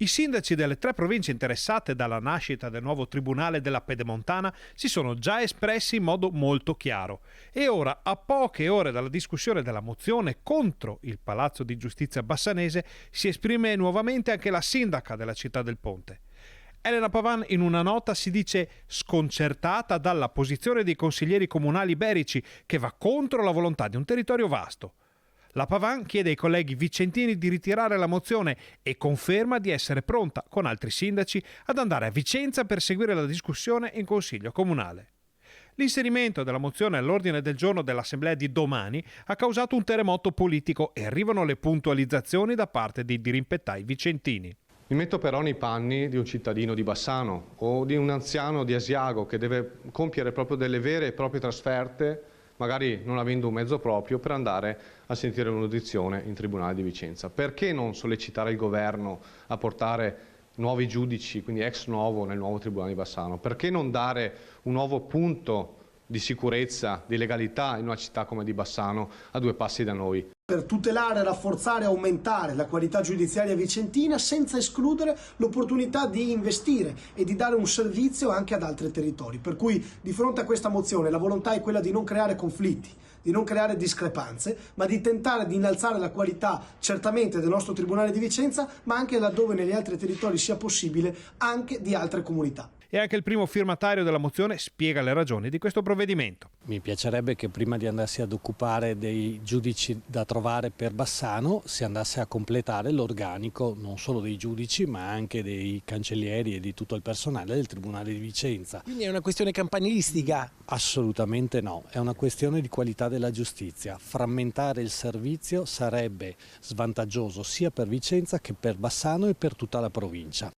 I sindaci delle 3 province interessate dalla nascita del nuovo Tribunale della Pedemontana si sono già espressi in modo molto chiaro e ora, a poche ore dalla discussione della mozione contro il Palazzo di Giustizia bassanese, si esprime nuovamente anche la sindaca della città del Ponte. Elena Pavan in una nota si dice sconcertata dalla posizione dei consiglieri comunali iberici che va contro la volontà di un territorio vasto. La Pavan chiede ai colleghi vicentini di ritirare la mozione e conferma di essere pronta, con altri sindaci, ad andare a Vicenza per seguire la discussione in Consiglio Comunale. L'inserimento della mozione all'ordine del giorno dell'Assemblea di domani ha causato un terremoto politico e arrivano le puntualizzazioni da parte dei dirimpettai vicentini. Mi metto però nei panni di un cittadino di Bassano o di un anziano di Asiago che deve compiere proprio delle vere e proprie trasferte, magari non avendo un mezzo proprio, per andare a sentire un'audizione in Tribunale di Vicenza. Perché non sollecitare il governo a portare nuovi giudici, quindi ex novo, nel nuovo Tribunale di Bassano? Perché non dare un nuovo punto di sicurezza, di legalità in una città come di Bassano, a 2 passi da noi? Per tutelare, rafforzare e aumentare la qualità giudiziaria vicentina senza escludere l'opportunità di investire e di dare un servizio anche ad altri territori. Per cui di fronte a questa mozione la volontà è quella di non creare conflitti, di non creare discrepanze, ma di tentare di innalzare la qualità certamente del nostro Tribunale di Vicenza, ma anche laddove negli altri territori sia possibile anche di altre comunità. E anche il primo firmatario della mozione spiega le ragioni di questo provvedimento. Mi piacerebbe che prima di andarsi ad occupare dei giudici da trovare per Bassano si andasse a completare l'organico non solo dei giudici ma anche dei cancellieri e di tutto il personale del Tribunale di Vicenza. Quindi è una questione campanilistica? Assolutamente no, è una questione di qualità della giustizia. Frammentare il servizio sarebbe svantaggioso sia per Vicenza che per Bassano e per tutta la provincia.